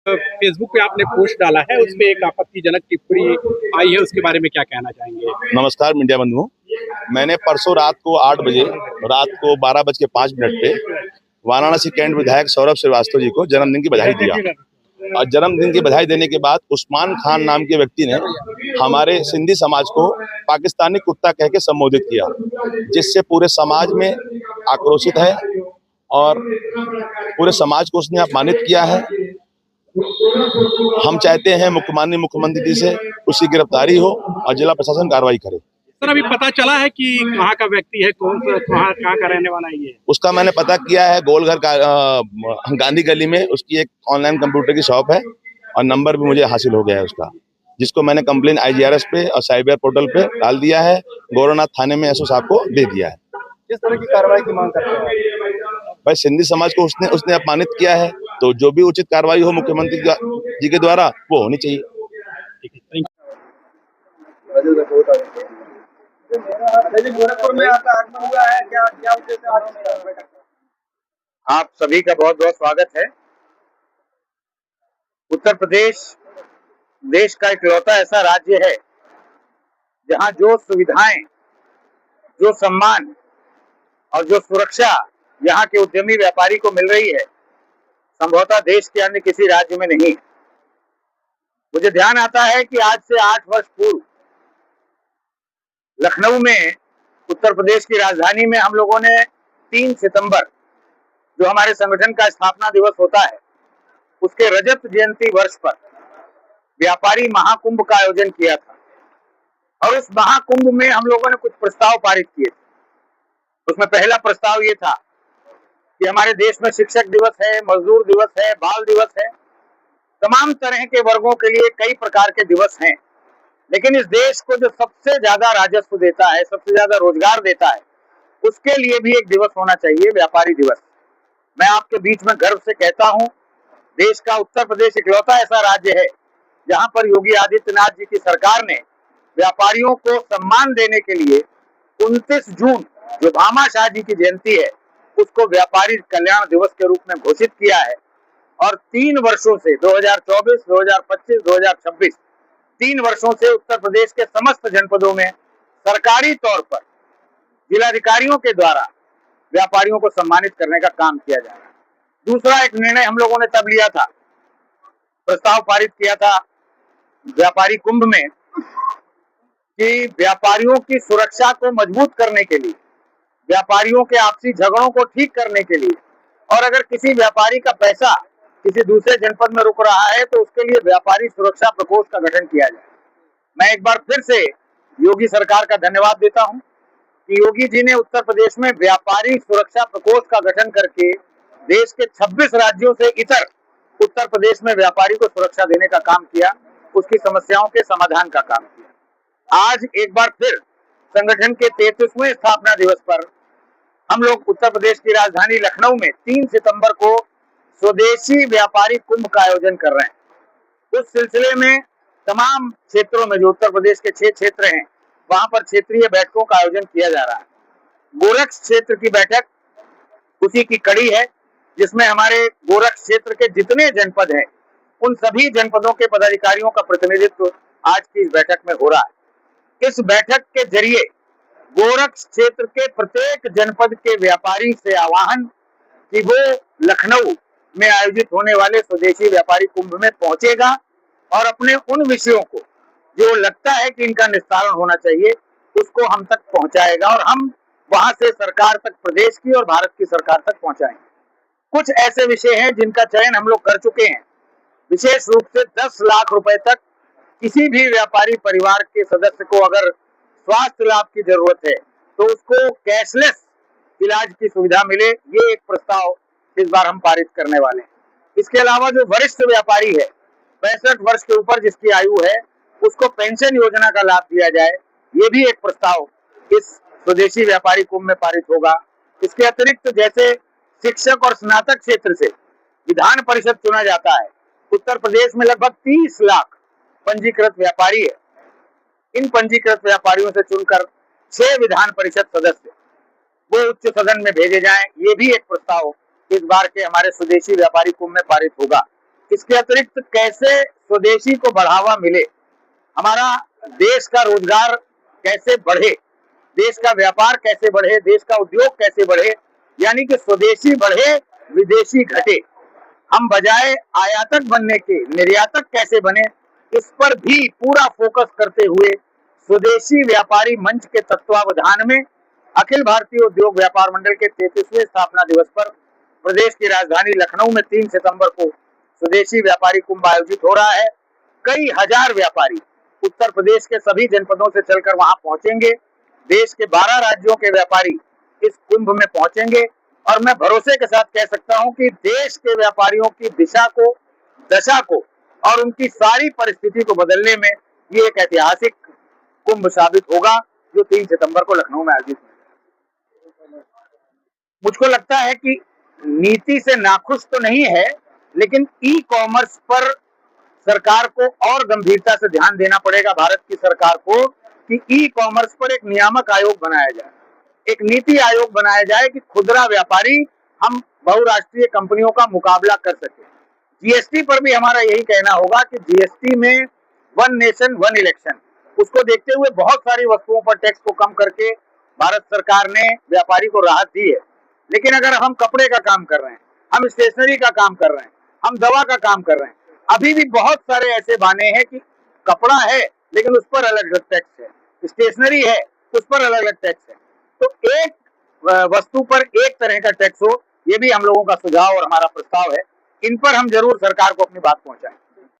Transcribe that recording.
Facebook पे आपने post डाला है, उसपे एक आपत्तिजनक टिप्पणी आई है, उसके बारे में क्या कहना चाहेंगे? नमस्कार मीडिया बंधुओं। मैंने परसों रात को 8 बजे, रात को 12:05 पे वाराणसी कैंट विधायक सौरभ श्रीवास्तव जी को जन्मदिन की बधाई दिया। और जन्मदिन की बधाई देने के बाद उस्मान खान नाम के व्यक्ति ने हमारे सिंधी समाज को पाकिस्तानी कुत्ता कह के संबोधित किया, जिससे पूरे समाज में आक्रोशित है और पूरे समाज को उसने अपमानित किया है। हम चाहते हैं माननीय मुख्यमंत्री जी से उसकी गिरफ्तारी हो और जिला प्रशासन कार्रवाई करे। सर, अभी पता चला है कि कहाँ का व्यक्ति है, कौन सा कहाँ का रहने वाला है ये? उसका मैंने पता किया है, गोलघर का गांधी गली में उसकी एक ऑनलाइन कंप्यूटर की शॉप है और नंबर भी मुझे हासिल हो गया है उसका, जिसको मैंने कंप्लेन IGRS पे और साइबर पोर्टल पे डाल दिया है। गौरनाथ थाने में SO साहब को दे दिया है। किस तरह की कार्रवाई की मांग करते हैं? भाई, सिंधी समाज को उसने अपमानित किया है, तो जो भी उचित कार्रवाई हो मुख्यमंत्री जी के द्वारा वो होनी चाहिए। गोरखपुर में आपका आगमन हुआ है, क्या उद्देश्य है? आप सभी का बहुत बहुत स्वागत है। उत्तर प्रदेश देश का इकलौता ऐसा राज्य है जहां जो सुविधाएं, जो सम्मान और जो सुरक्षा यहाँ के उद्यमी व्यापारी को मिल रही है, संभवतः देश के अन्य किसी राज्य में नहीं। मुझे ध्यान आता है कि आज से 8 वर्ष पूर्व लखनऊ में, उत्तर प्रदेश की राजधानी में, हम लोगों ने 3 सितंबर, जो हमारे संगठन का स्थापना दिवस होता है, उसके रजत जयंती वर्ष पर व्यापारी महाकुंभ का आयोजन किया था। और उस महाकुंभ में हम लोगों ने कुछ प्रस्ताव पारित किए थे। उसमें पहला प्रस्ताव ये था कि हमारे देश में शिक्षक दिवस है, मजदूर दिवस है, बाल दिवस है, तमाम तरह के वर्गों के लिए कई प्रकार के दिवस हैं, लेकिन इस देश को जो सबसे ज्यादा राजस्व देता है, सबसे ज्यादा रोजगार देता है, उसके लिए भी एक दिवस होना चाहिए, व्यापारी दिवस। मैं आपके बीच में गर्व से कहता हूं, देश का उत्तर प्रदेश इकलौता ऐसा राज्य है जहां पर योगी आदित्यनाथ जी की सरकार ने व्यापारियों को सम्मान देने के लिए 29 जून, जो भामा शाह जी की जयंती है, उसको व्यापारी कल्याण दिवस के रूप में घोषित किया है। और 3 वर्षों से 2024, 2025, 2026 3 वर्षों से उत्तर प्रदेश के समस्त जनपदों में सरकारी तौर पर जिलाधिकारियों के द्वारा व्यापारियों को सम्मानित करने का काम किया जा रहा है। दूसरा एक निर्णय हम लोगों ने तब लिया था, प्रस्ताव पारित किया था व्यापारी कुंभ में, कि व्यापारियों की सुरक्षा को मजबूत करने के लिए, व्यापारियों के आपसी झगड़ों को ठीक करने के लिए, और अगर किसी व्यापारी का पैसा किसी दूसरे जनपद में रुक रहा है तो उसके लिए व्यापारी सुरक्षा प्रकोष्ठ का गठन किया जाए। मैं एक बार फिर से योगी सरकार का धन्यवाद देता हूं कि योगी जी ने उत्तर प्रदेश में व्यापारी सुरक्षा प्रकोष्ठ का गठन करके देश के 26 राज्यों से इतर उत्तर प्रदेश में व्यापारी को सुरक्षा देने का काम किया, उसकी समस्याओं के समाधान का काम किया। आज एक बार फिर संगठन के 33वें स्थापना दिवस पर हम लोग उत्तर प्रदेश की राजधानी लखनऊ में 3 सितंबर को स्वदेशी व्यापारी कुंभ का आयोजन कर रहे हैं। उस सिलसिले में तमाम क्षेत्रों में, जो उत्तर प्रदेश के 6 क्षेत्र हैं, वहां पर क्षेत्रीय बैठकों का आयोजन किया जा रहा है। गोरक्ष क्षेत्र की बैठक उसी की कड़ी है, जिसमें हमारे गोरक्ष क्षेत्र के जितने जनपद हैं, उन सभी जनपदों के पदाधिकारियों का प्रतिनिधित्व आज की इस बैठक में हो रहा है। इस बैठक के जरिए गोरक्ष क्षेत्र के प्रत्येक जनपद के व्यापारी से आह्वान कि वो लखनऊ में आयोजित होने वाले स्वदेशी व्यापारी कुंभ में पहुंचेगा और अपने उन विषयों को जो लगता है कि इनका निस्तारण होना चाहिए, उसको हम तक पहुंचाएगा और हम वहां से सरकार तक, प्रदेश की और भारत की सरकार तक पहुंचाएंगे। कुछ ऐसे विषय हैं जिनका चयन हम लोग कर चुके हैं। विशेष रूप से 10 लाख रुपए तक किसी भी व्यापारी परिवार के सदस्य को अगर स्वास्थ्य लाभ की जरूरत है तो उसको कैशलेस इलाज की सुविधा मिले, ये एक प्रस्ताव इस बार हम पारित करने वाले हैं। इसके अलावा जो वरिष्ठ व्यापारी है, 65 वर्ष के ऊपर जिसकी आयु है, उसको पेंशन योजना का लाभ दिया जाए, ये भी एक प्रस्ताव इस स्वदेशी व्यापारी कुंभ में पारित होगा। इसके अतिरिक्त जैसे शिक्षक और स्नातक क्षेत्र से विधान परिषद चुना जाता है, उत्तर प्रदेश में लगभग 30 लाख पंजीकृत व्यापारी है। इन पंजीकृत व्यापारियों से चुनकर 6 विधान परिषद सदस्य वो उच्च सदन में भेजे जाएं, ये भी एक प्रस्ताव इस बार के हमारे स्वदेशी व्यापारी कुंभ में पारित होगा। इसके अतिरिक्त कैसे स्वदेशी को बढ़ावा मिले, हमारा देश का रोजगार कैसे बढ़े, देश का व्यापार कैसे बढ़े, देश का उद्योग कैसे बढ़े, यानी कि स्वदेशी बढ़े विदेशी घटे, हम बजाय आयातक बनने के निर्यातक कैसे बने, इस पर भी पूरा फोकस करते हुए स्वदेशी व्यापारी मंच के तत्वावधान में अखिल भारतीय उद्योग व्यापार मंडल के 33वें स्थापना दिवस पर प्रदेश की राजधानी लखनऊ में 3 सितंबर को स्वदेशी व्यापारी कुंभ आयोजित हो रहा है। कई हजार व्यापारी उत्तर प्रदेश के सभी जनपदों से चलकर वहां पहुंचेंगे। देश के 12 राज्यों के व्यापारी इस कुंभ में पहुंचेंगे और मैं भरोसे के साथ कह सकता हूं कि देश के व्यापारियों की दिशा को, दशा को और उनकी सारी परिस्थिति को बदलने में ये एक ऐतिहासिक कुंभ साबित होगा जो 3 सितंबर को लखनऊ में आयोजित होगा। मुझको लगता है कि नीति से नाखुश तो नहीं है, लेकिन ई कॉमर्स पर सरकार को और गंभीरता से ध्यान देना पड़ेगा, भारत की सरकार को, कि ई कॉमर्स पर एक नियामक आयोग बनाया जाए, एक नीति आयोग बनाया जाए कि खुदरा व्यापारी हम बहुराष्ट्रीय कंपनियों का मुकाबला कर सके। जीएसटी पर भी हमारा यही कहना होगा कि जीएसटी में वन नेशन वन इलेक्शन, उसको देखते हुए बहुत सारी वस्तुओं पर टैक्स को कम करके भारत सरकार ने व्यापारी को राहत दी है। लेकिन अगर हम कपड़े का काम कर रहे हैं, हम स्टेशनरी का काम कर रहे हैं, हम दवा का काम कर रहे हैं, अभी भी बहुत सारे ऐसे बहाने हैं कि कपड़ा है लेकिन उस पर अलग अलग टैक्स है, स्टेशनरी है उस पर अलग अलग टैक्स है, तो एक वस्तु पर एक तरह का टैक्स हो, ये भी हम लोगों का सुझाव और हमारा प्रस्ताव है। इन पर हम जरूर सरकार को अपनी बात पहुंचाएं।